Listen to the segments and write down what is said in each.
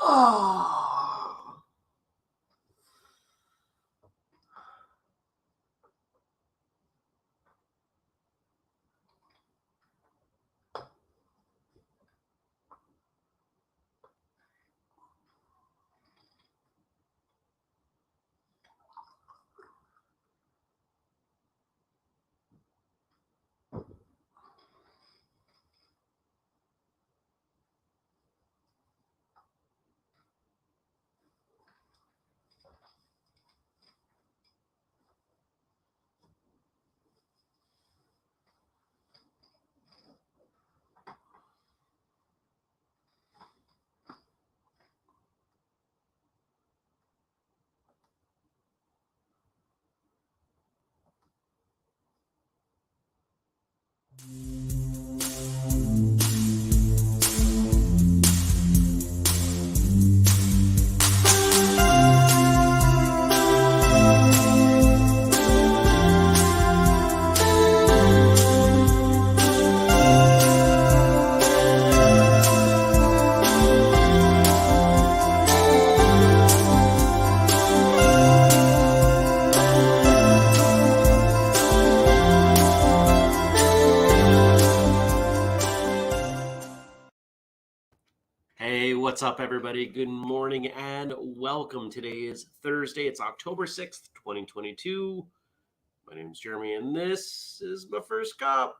Oh. Hey, what's up, everybody? Good morning and welcome. Today is Thursday. It's October 6th, 2022. My name is Jeremy, and this is my first cup.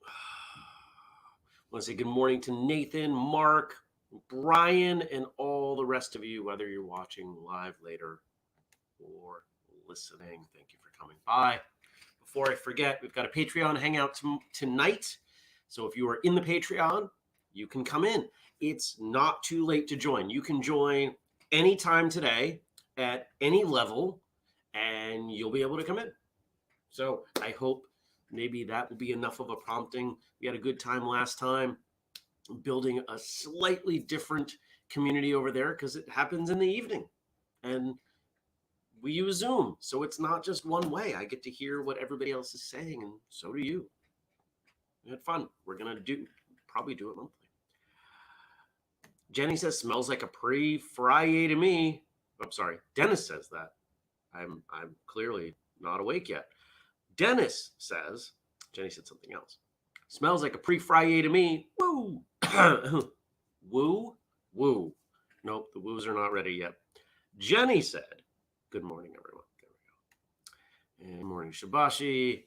I want to say good morning to Nathan, Mark, Brian, and all the rest of you, whether you're watching live later or listening. Thank you for coming by. Before I forget, we've got a Patreon hangout tonight. So if you are in the Patreon, you can come in. It's not too late to join. You can join anytime today at any level, and you'll be able to come in. So I hope maybe that will be enough of a prompting. We had a good time last time building a slightly different community over there because it happens in the evening. And we use Zoom, so it's not just one way. I get to hear what everybody else is saying, and so do you. We had fun. We're gonna probably do it monthly. Jenny says smells like a pre-Friday to me. I'm sorry, Dennis says that. I'm clearly not awake yet. Dennis says, Jenny said something else. Smells like a pre-Friday to me. Woo. Woo. Woo. Nope, the woos are not ready yet. Jenny said, good morning, everyone. There we go. And morning, Shabashi.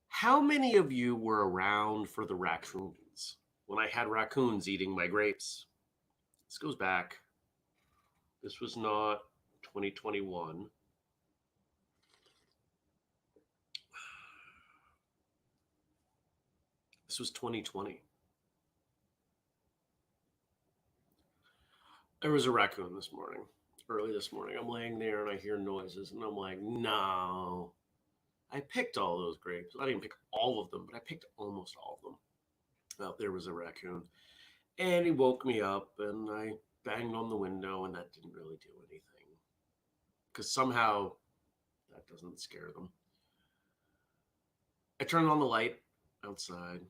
How many of you were around for the raccoons when I had raccoons eating my grapes? This goes back. This was not 2021. This was 2020. There was a raccoon this morning, early this morning. I'm laying there and I hear noises and I'm like, no. I picked all those grapes. I didn't pick all of them, but I picked almost all of them. Well, there was a raccoon. And he woke me up and I banged on the window and that didn't really do anything. Because somehow that doesn't scare them. I turned on the light outside.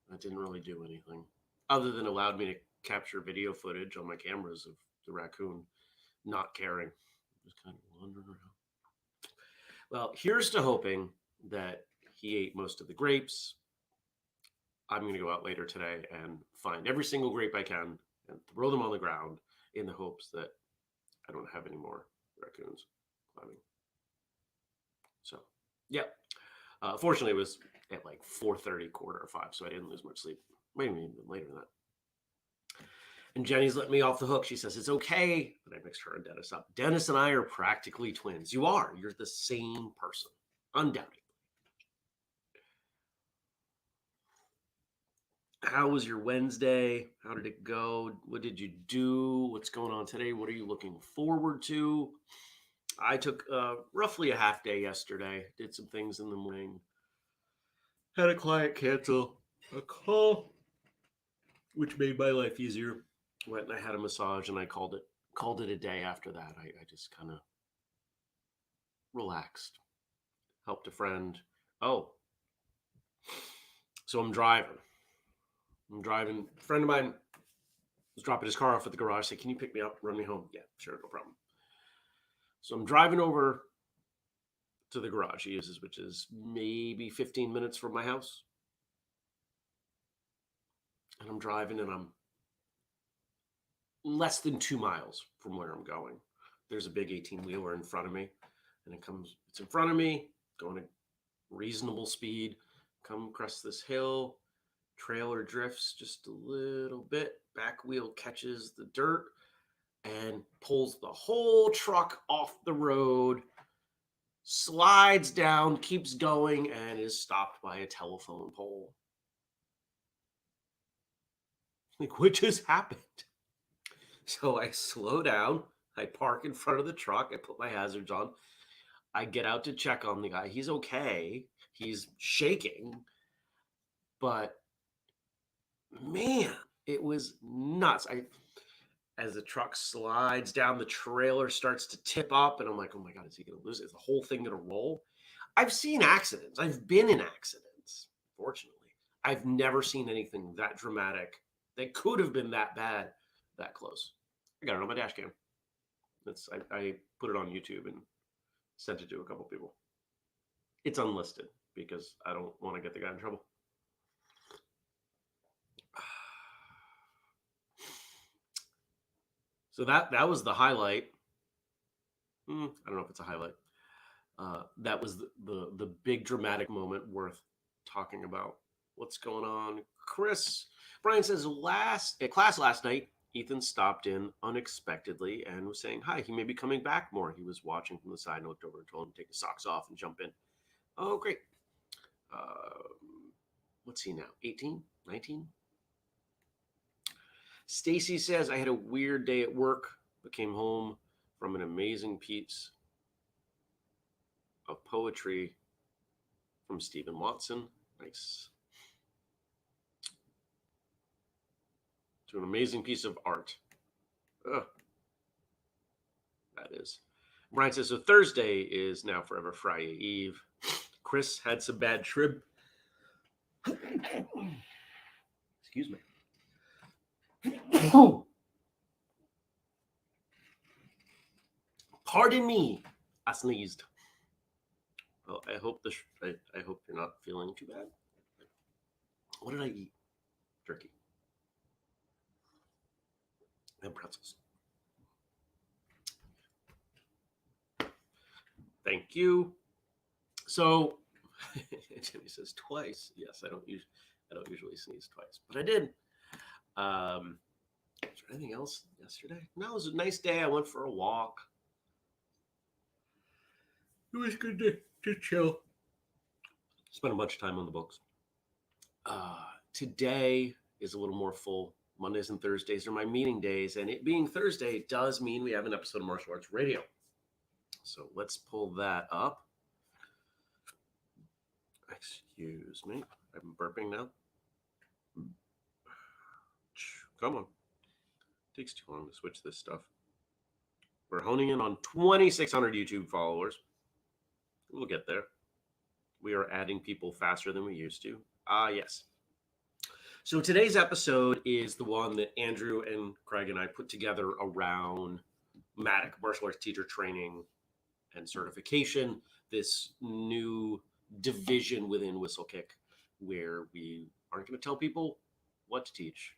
That didn't really do anything. Other than allowed me to capture video footage on my cameras of the raccoon not caring. Just kind of wandering around. Well, here's to hoping that he ate most of the grapes. I'm going to go out later today and find every single grape I can and throw them on the ground in the hopes that I don't have any more raccoons climbing. So, yeah. Fortunately, it was at like 4:30, 4:45, so I didn't lose much sleep. Maybe even later than that. And Jenny's let me off the hook. She says, it's okay that I mixed her and Dennis up. Dennis and I are practically twins. You are. You're the same person. Undoubtedly. How was your Wednesday? How did it go? What did you do? What's going on today? What are you looking forward to? I took roughly a half day yesterday. Did some things in the morning. Had a client cancel a call, which made my life easier. Went and I had a massage and I called it a day after that. I just kind of relaxed, helped a friend. Oh, So I'm driving. A friend of mine was dropping his car off at the garage. I said, can you pick me up, run me home? Yeah, sure, no problem. So I'm driving over to the garage he uses, which is maybe 15 minutes from my house. And I'm driving and I'm less than 2 miles from where I'm going. There's a big 18-wheeler in front of me, and it's in front of me, going at reasonable speed, come across this hill, trailer drifts just a little bit, back wheel catches the dirt and pulls the whole truck off the road, slides down, keeps going, and is stopped by a telephone pole. Like, what just happened? So I slow down, I park in front of the truck, I put my hazards on, I get out to check on the guy. He's okay. He's shaking, but man, it was nuts. As the truck slides down, the trailer starts to tip up, and I'm like, oh my God, is he going to lose it? Is the whole thing going to roll? I've seen accidents. I've been in accidents, fortunately. I've never seen anything that dramatic that could have been that bad, that close. I got it on my dash cam. I put it on YouTube and sent it to a couple people. It's unlisted because I don't want to get the guy in trouble. So that was the highlight. I don't know if it's a highlight. That was the big dramatic moment worth talking about. What's going on, Chris? Brian says at class last night, Ethan stopped in unexpectedly and was saying hi. He may be coming back more. He was watching from the side and looked over and told him to take his socks off and jump in. Oh, great. What's he now? 18? 19? Stacy says, I had a weird day at work, but came home from an amazing piece of poetry from Stephen Watson. Nice. To an amazing piece of art. Ugh. That is. Brian says, so Thursday is now forever Friday Eve. Chris had some bad shrimp. Excuse me. Pardon me. I sneezed. Well, I hope I hope you're not feeling too bad. What did I eat? Turkey and pretzels. Thank you. So Jimmy says twice. Yes, I don't usually sneeze twice, but I did. Was there anything else yesterday? No, it was a nice day. I went for a walk. It was good to chill. Spent a bunch of time on the books. Today is a little more full. Mondays and Thursdays are my meeting days, and it being Thursday does mean we have an episode of Martial Arts Radio. So let's pull that up. Excuse me. I'm burping now. Come on. It takes too long to switch this stuff. We're honing in on 2,600 YouTube followers. We'll get there. We are adding people faster than we used to. Yes. So today's episode is the one that Andrew and Craig and I put together around MATIC, martial arts teacher training and certification, this new division within whistlekick where we aren't going to tell people what to teach,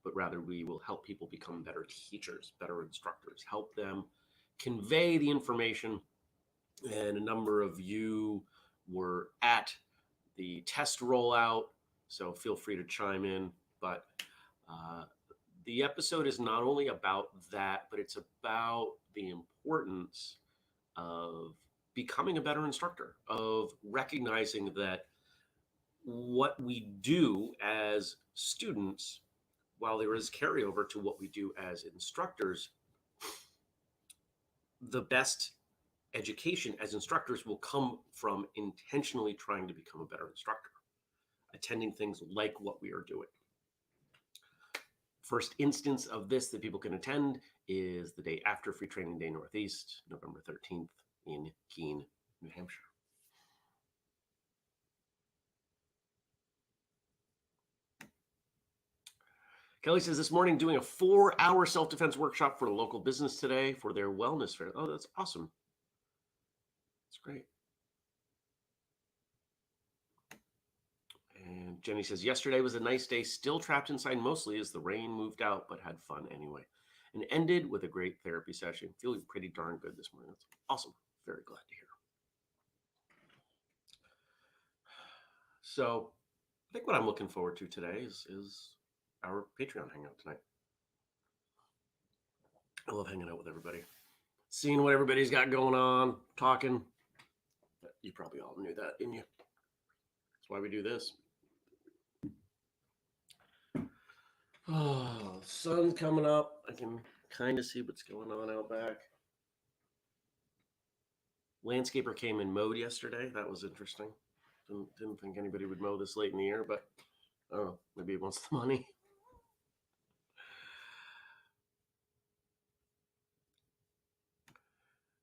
but rather we will help people become better teachers, better instructors, help them convey the information. And a number of you were at the test rollout, so feel free to chime in. But the episode is not only about that, but it's about the importance of becoming a better instructor, of recognizing that what we do as students, while there is carryover to what we do as instructors, the best education as instructors will come from intentionally trying to become a better instructor, attending things like what we are doing. First instance of this that people can attend is the day after Free Training Day Northeast, November 13th in Keene, New Hampshire. Kelly says this morning doing a 4-hour self-defense workshop for a local business today for their wellness fair. Oh, that's awesome. That's great. And Jenny says, yesterday was a nice day, still trapped inside mostly as the rain moved out, but had fun anyway. And ended with a great therapy session. Feeling pretty darn good this morning. That's awesome. Very glad to hear. So I think what I'm looking forward to today is our Patreon hangout tonight. I love hanging out with everybody. Seeing what everybody's got going on, talking. You probably all knew that, didn't you? That's why we do this. Oh, sun's coming up. I can kind of see what's going on out back. Landscaper came and mowed yesterday. That was interesting. Didn't think anybody would mow this late in the year, but I don't know. Maybe he wants the money.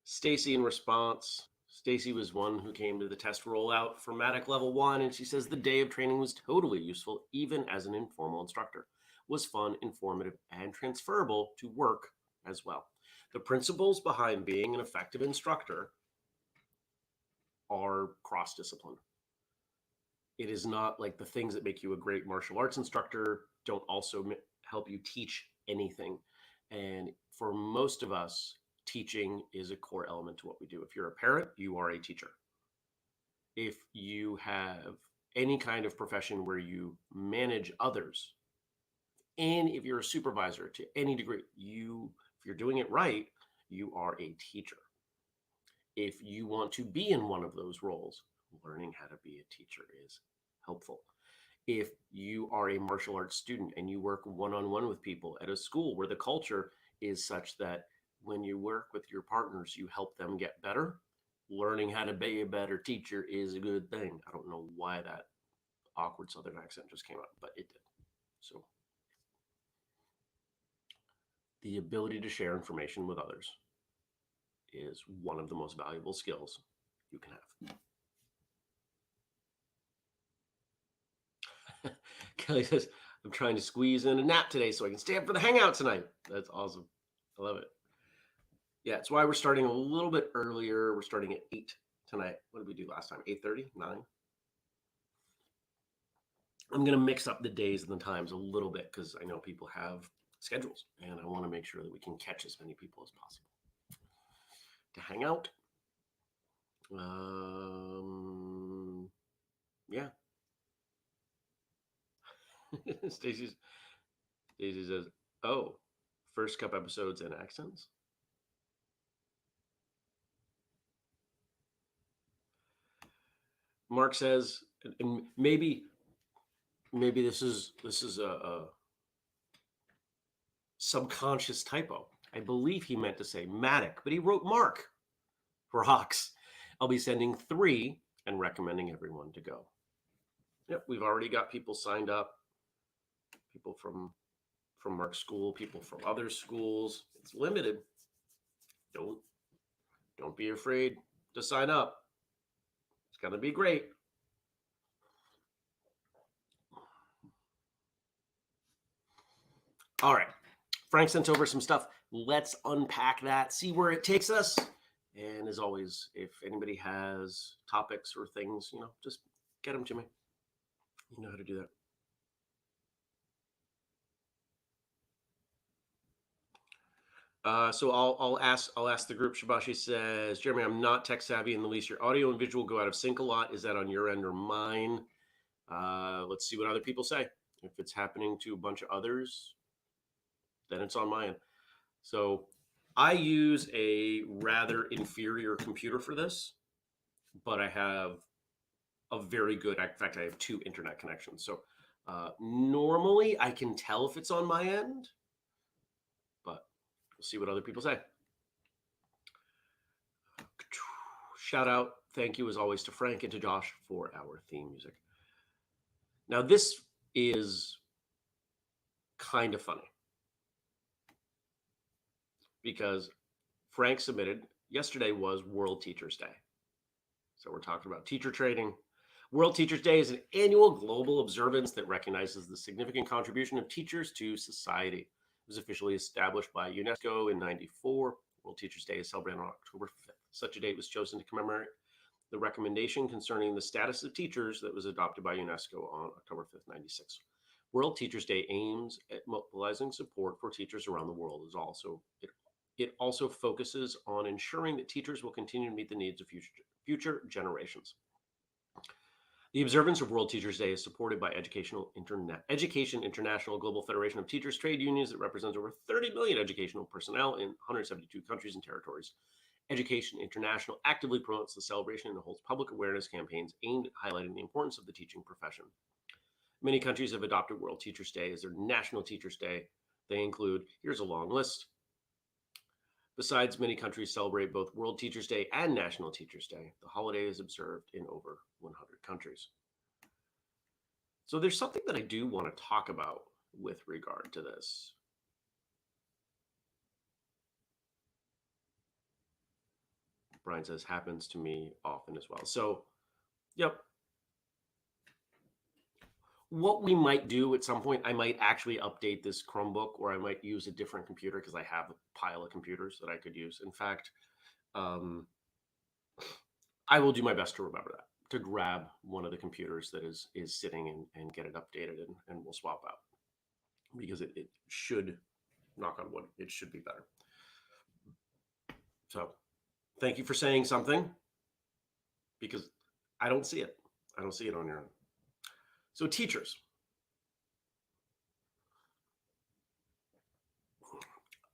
Stacy in response. Stacy was one who came to the test rollout for Matic Level 1, and she says the day of training was totally useful, even as an informal instructor. Was fun, informative, and transferable to work as well. The principles behind being an effective instructor are cross-discipline. It is not like the things that make you a great martial arts instructor don't also help you teach anything. And for most of us, teaching is a core element to what we do. If you're a parent, you are a teacher. If you have any kind of profession where you manage others, and if you're a supervisor to any degree, if you're doing it right, you are a teacher. If you want to be in one of those roles, learning how to be a teacher is helpful. If you are a martial arts student and you work one-on-one with people at a school where the culture is such that when you work with your partners, you help them get better, learning how to be a better teacher is a good thing. I don't know why that awkward Southern accent just came out, but it did. So the ability to share information with others is one of the most valuable skills you can have. Kelly says, I'm trying to squeeze in a nap today so I can stay up for the hangout tonight. That's awesome. I love it. Yeah, it's why we're starting a little bit earlier. We're starting at 8 tonight. What did we do last time? 8:30, 9? I'm going to mix up the days and the times a little bit because I know people have schedules and I want to make sure that we can catch as many people as possible to hang out. Yeah. Stacy says, oh, first cup episodes and accents. Mark says, and maybe this is a subconscious typo. I believe he meant to say Matic, but he wrote Mark. Rocks. I'll be sending 3 and recommending everyone to go. Yep, we've already got people signed up. People from Mark's school, people from other schools. It's limited. Don't be afraid to sign up. It's gonna be great. All right. Frank sent over some stuff. Let's unpack that, see where it takes us. And as always, if anybody has topics or things, just get them to me. You know how to do that. So I'll ask the group. Shabashi says, Jeremy, I'm not tech savvy in the least. Your audio and visual go out of sync a lot. Is that on your end or mine? Let's see what other people say. If it's happening to a bunch of others, then it's on my end. So I use a rather inferior computer for this, but I have a very good, in fact, I have 2 internet connections. So normally I can tell if it's on my end, but we'll see what other people say. Shout out, thank you as always to Frank and to Josh for our theme music. Now this is kind of funny because Frank submitted, yesterday was World Teachers Day. So we're talking about teacher training. World Teachers Day is an annual global observance that recognizes the significant contribution of teachers to society. It was officially established by UNESCO in 94. World Teachers Day is celebrated on October 5th. Such a date was chosen to commemorate the recommendation concerning the status of teachers that was adopted by UNESCO on October 5th, 96. World Teachers Day aims at mobilizing support for teachers around the world. It also focuses on ensuring that teachers will continue to meet the needs of future generations. The observance of World Teachers Day is supported by Education International Global Federation of Teachers trade unions that represents over 30 million educational personnel in 172 countries and territories. Education International actively promotes the celebration and holds public awareness campaigns aimed at highlighting the importance of the teaching profession. Many countries have adopted World Teachers Day as their National Teachers Day. They include, here's a long list. Besides, many countries celebrate both World Teachers Day and National Teachers Day. The holiday is observed in over 100 countries. So there's something that I do want to talk about with regard to this. Brian says, happens to me often as well. So, yep. What we might do at some point, I might actually update this Chromebook, or I might use a different computer because I have a pile of computers that I could use. In fact, I will do my best to remember that, to grab one of the computers that is sitting and get it updated, and we'll swap out, because it should, knock on wood, it should be better. So thank you for saying something, because I don't see it. I don't see it on your own. So teachers.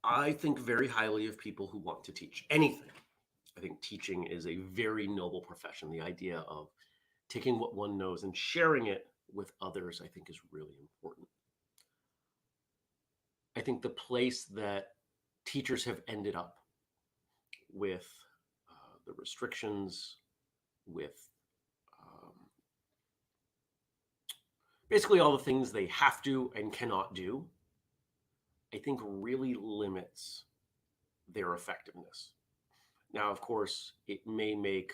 I think very highly of people who want to teach anything. I think teaching is a very noble profession. The idea of taking what one knows and sharing it with others, I think, is really important. I think the place that teachers have ended up with the restrictions, with basically all the things they have to and cannot do, I think really limits their effectiveness. Now, of course, it may make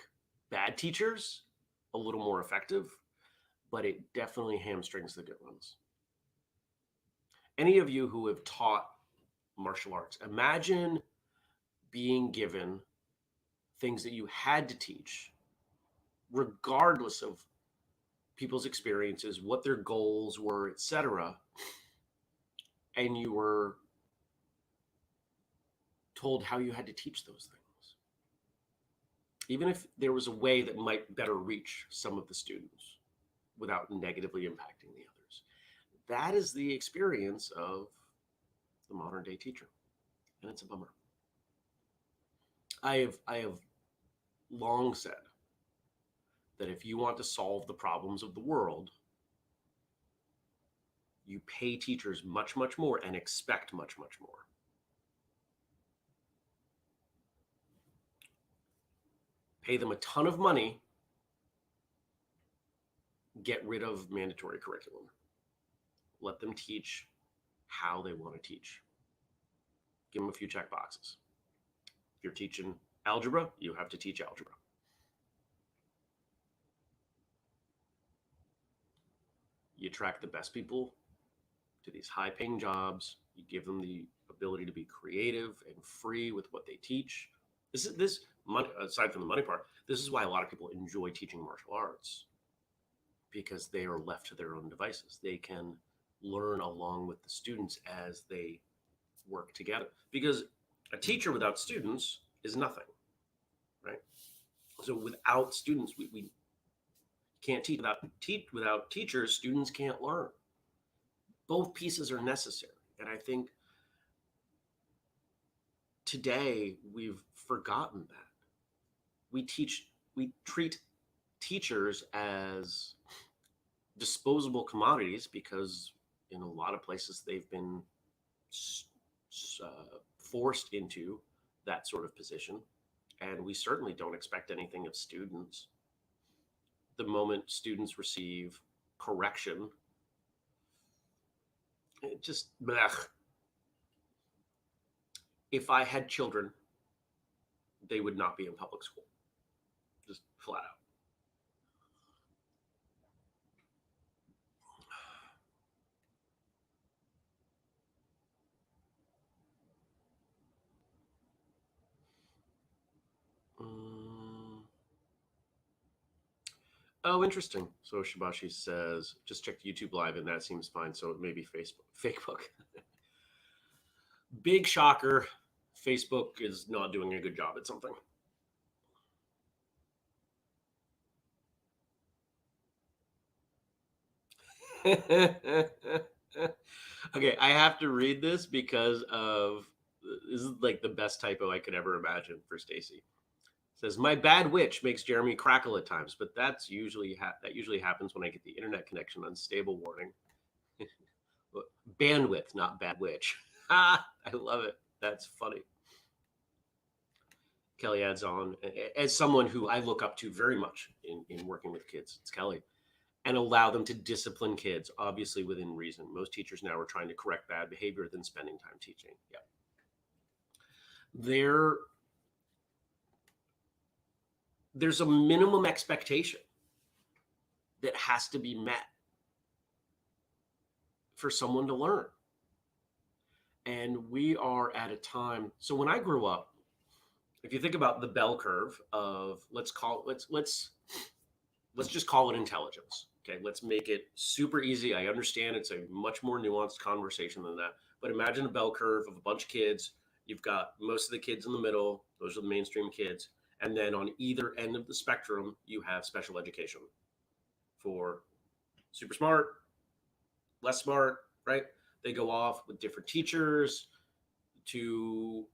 bad teachers a little more effective, but it definitely hamstrings the good ones. Any of you who have taught martial arts, imagine being given things that you had to teach, regardless of people's experiences, what their goals were, etc., and you were told how you had to teach those things. Even if there was a way that might better reach some of the students without negatively impacting the others. That is the experience of the modern day teacher, and it's a bummer. I have long said that if you want to solve the problems of the world, you pay teachers much, much more and expect much, much more. Pay them a ton of money, get rid of mandatory curriculum. Let them teach how they want to teach. Give them a few check boxes. If you're teaching algebra, you have to teach algebra. You attract the best people to these high-paying jobs. You give them the ability to be creative and free with what they teach. This money, aside from the money part, this is why a lot of people enjoy teaching martial arts, because they are left to their own devices. They can learn along with the students as they work together. Because a teacher without students is nothing, right? So without students, we can't teach. Without teachers, students can't learn. Both pieces are necessary. And I think today we've forgotten that. We treat teachers as disposable commodities because in a lot of places they've been forced into that sort of position. And we certainly don't expect anything of students. The moment students receive correction, it just, blech. If I had children, they would not be in public school. Just flat out. Oh, interesting. So Shibashi says, just checked YouTube Live, and that seems fine. So maybe Facebook. Big shocker. Facebook is not doing a good job at something. Okay, I have to read this because of this is like the best typo I could ever imagine for Stacy. It says my bad witch makes Jeremy crackle at times, but that usually happens when I get the internet connection unstable warning. Bandwidth, not bad witch. I love it. That's funny. Kelly adds on, as someone who I look up to very much in working with kids, it's Kelly, and allow them to discipline kids, obviously within reason. Most teachers now are trying to correct bad behavior than spending time teaching. Yeah. There, there's a minimum expectation that has to be met for someone to learn. And we are at a time. So when I grew up, if you think about the bell curve of let's just call it intelligence. Okay, let's make it super easy. I understand it's a much more nuanced conversation than that. But imagine a bell curve of a bunch of kids. You've got most of the kids in the middle, those are the mainstream kids. And then on either end of the spectrum, you have special education for super smart, less smart, right? They go off with different teachers to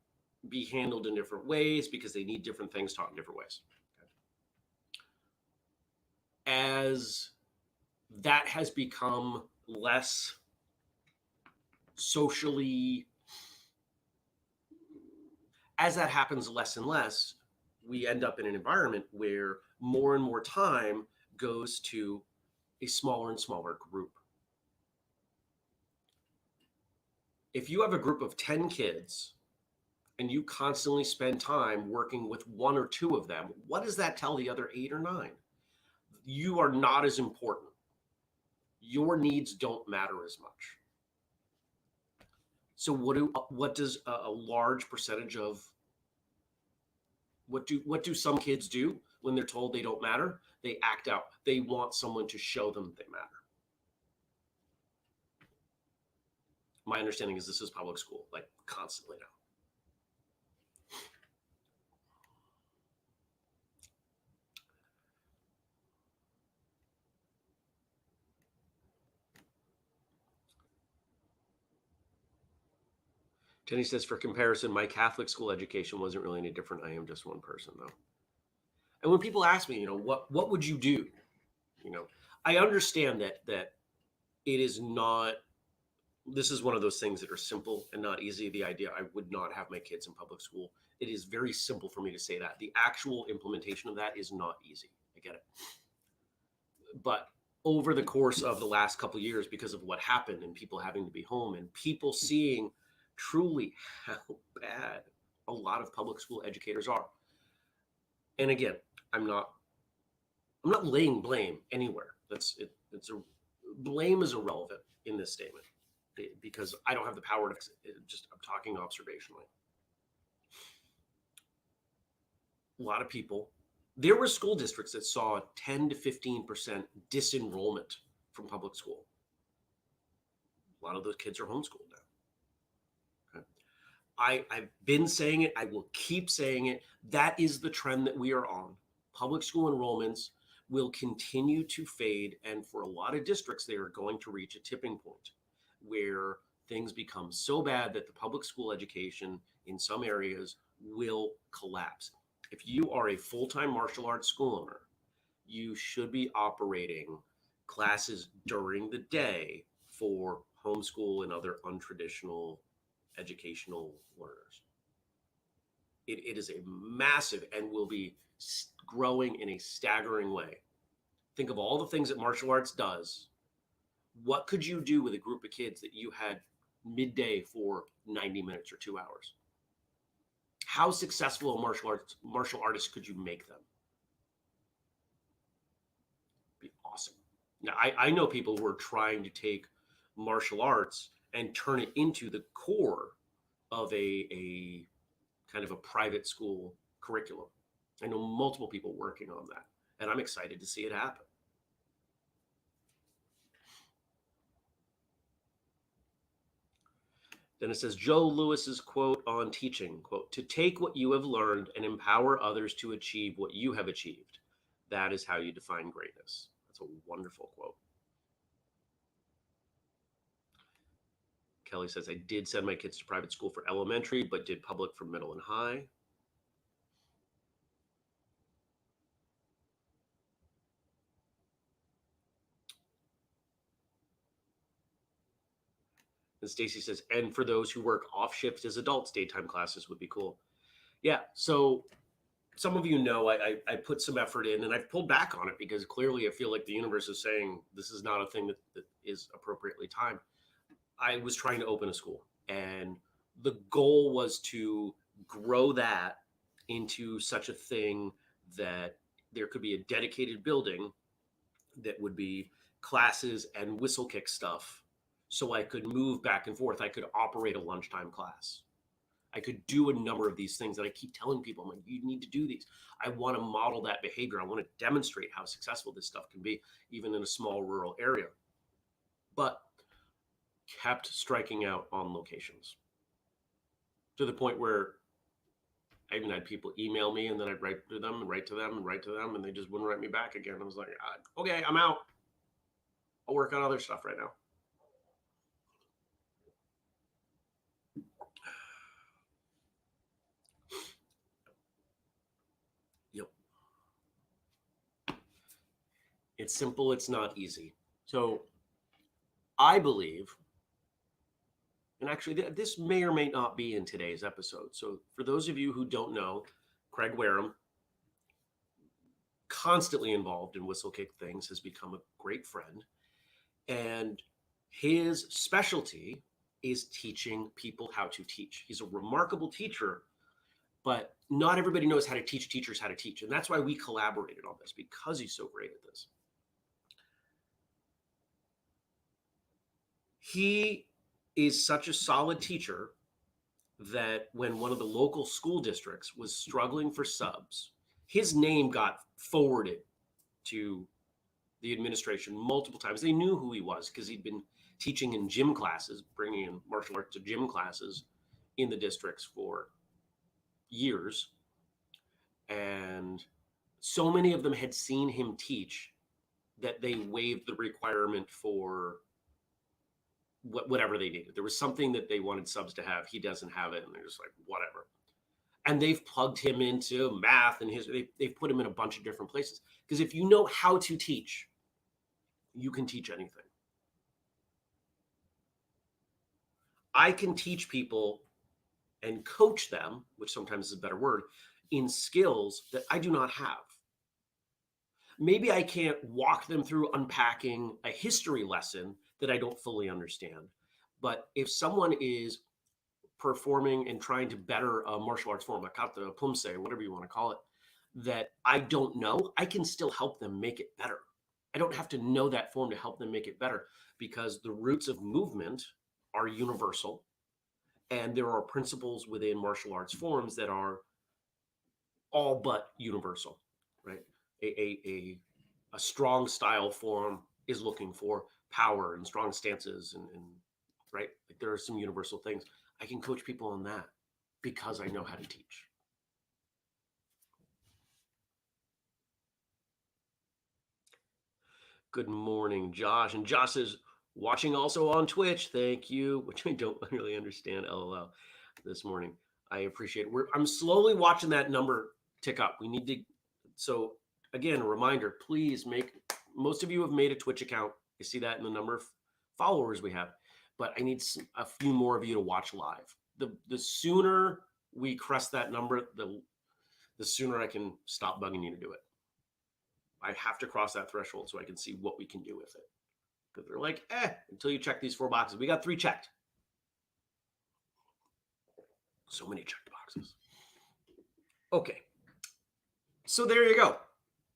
be handled in different ways because they need different things taught in different ways. As that has become less socially, as that happens less and less, we end up in an environment where more and more time goes to a smaller and smaller group. If you have a group of 10 kids and you constantly spend time working with one or two of them, what does that tell the other 8 or 9? You are not as important. Your needs don't matter as much. So what does a large percentage of what do some kids do when they're told they don't matter? They act out. They want someone to show them they matter. My understanding is this is public school, like constantly now. Jenny says, for comparison, my Catholic school education wasn't really any different. I am just one person, though. And when people ask me, what would you do? I understand that it is not. This is one of those things that are simple and not easy. The idea I would not have my kids in public school. It is very simple for me to say that. The actual implementation of that is not easy. I get it. But over the course of the last couple of years, because of what happened and people having to be home and people seeing truly how bad a lot of public school educators are. And again, I'm not laying blame anywhere. Blame is irrelevant in this statement because I don't have the power to I'm talking observationally. A lot of people, there were school districts that saw 10 to 15% disenrollment from public school. A lot of those kids are homeschooled now. Okay. I've been saying it. I will keep saying it. That is the trend that we are on. Public school enrollments will continue to fade. And for a lot of districts, they are going to reach a tipping point where things become so bad that the public school education in some areas will collapse. If you are a full-time martial arts school owner, you should be operating classes during the day for homeschool and other untraditional educational learners. It is a massive and will be growing in a staggering way. Think of all the things that martial arts does. What could you do with a group of kids that you had midday for 90 minutes or 2 hours? How successful a martial artist could you make them? Be awesome. Now, I know people who are trying to take martial arts and turn it into the core of a kind of a private school curriculum. I know multiple people working on that, and I'm excited to see it happen. Then it says Joe Lewis's quote on teaching, quote, to take what you have learned and empower others to achieve what you have achieved. That is how you define greatness. That's a wonderful quote. Kelly says, I did send my kids to private school for elementary, but did public for middle and high. And Stacy says, and for those who work off shift as adults, daytime classes would be cool. Yeah. So some of you know I put some effort in and I've pulled back on it because clearly I feel like the universe is saying this is not a thing that is appropriately timed. I was trying to open a school and the goal was to grow that into such a thing that there could be a dedicated building that would be classes and whistlekick stuff so I could move back and forth. I could operate a lunchtime class. I could do a number of these things that I keep telling people. I'm like, you need to do these. I want to model that behavior. I want to demonstrate how successful this stuff can be, even in a small rural area. But kept striking out on locations to the point where I even had people email me and then I'd write to them and write to them and write to them and they just wouldn't write me back again. I was like, okay, I'm out. I'll work on other stuff right now. Yep. It's simple. It's not easy. So I believe, and actually this may or may not be in today's episode. So for those of you who don't know, Craig Wareham, constantly involved in whistlekick things, has become a great friend. And his specialty is teaching people how to teach. He's a remarkable teacher, but not everybody knows how to teach teachers how to teach. And that's why we collaborated on this, because he's so great at this. He is such a solid teacher that when one of the local school districts was struggling for subs, his name got forwarded to the administration multiple times. They knew who he was because he'd been teaching in gym classes, bringing in martial arts to gym classes in the districts for years. And so many of them had seen him teach that they waived the requirement for whatever they needed. There was something that they wanted subs to have. He doesn't have it. And they're just like, whatever. And they've plugged him into math and they've put him in a bunch of different places. Because if you know how to teach, you can teach anything. I can teach people and coach them, which sometimes is a better word, in skills that I do not have. Maybe I can't walk them through unpacking a history lesson that I don't fully understand. But if someone is performing and trying to better a martial arts form, a kata, a pumse, whatever you want to call it, that I don't know, I can still help them make it better. I don't have to know that form to help them make it better because the roots of movement are universal. And there are principles within martial arts forms that are all but universal, right? A strong style form is looking for power and strong stances and right? Like there are some universal things. I can coach people on that because I know how to teach. Good morning, Josh. And Josh is watching also on Twitch. Thank you, which I don't really understand, LOL, this morning. I appreciate it. I'm slowly watching that number tick up. We need to, so again, a reminder, please most of you have made a Twitch account. You see that in the number of followers we have, but I need a few more of you to watch live. The sooner we crest that number, the sooner I can stop bugging you to do it. I have to cross that threshold so I can see what we can do with it. Because they're like, until you check these 4 boxes. We got 3 checked. So many checked boxes. Okay. So there you go.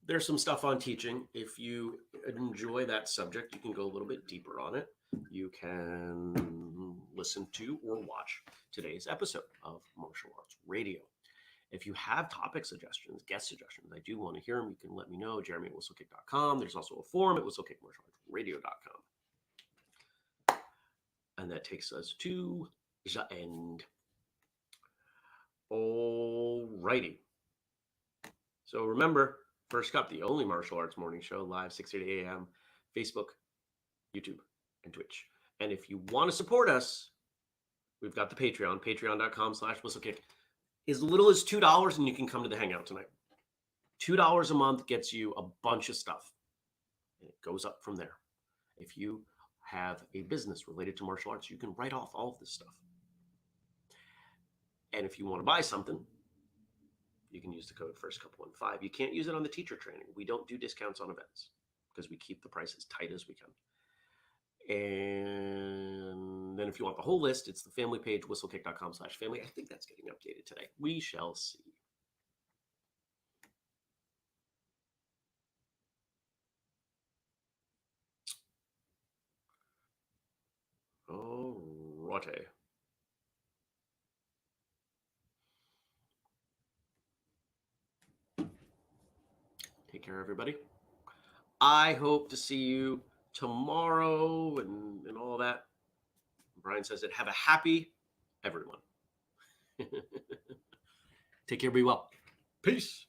There's some stuff on teaching. If you enjoy that subject, you can go a little bit deeper on it. You can listen to or watch today's episode of Martial Arts Radio. If you have topic suggestions, guest suggestions, I do want to hear them. You can let me know, Jeremy at whistlekick.com. There's also a forum at whistlekickmartialartsradio.com. And that takes us to the end. Alrighty. So remember, First Cup, the only martial arts morning show, live 6:30 a.m. Facebook, YouTube, and Twitch. And if you want to support us, we've got the Patreon, patreon.com/whistlekick. As little as $2 and you can come to the Hangout tonight. $2 a month gets you a bunch of stuff. And it goes up from there. If you have a business related to martial arts, you can write off all of this stuff. And if you want to buy something, you can use the code FIRSTCUP15. You can't use it on the teacher training. We don't do discounts on events because we keep the price as tight as we can. And then if you want the whole list, it's the family page, whistlekick.com/family. I think that's getting updated today. We shall see. All righty. Take care, everybody. I hope to see you tomorrow and all that. Brian says it. Have a happy everyone. Take care. Be well. Peace.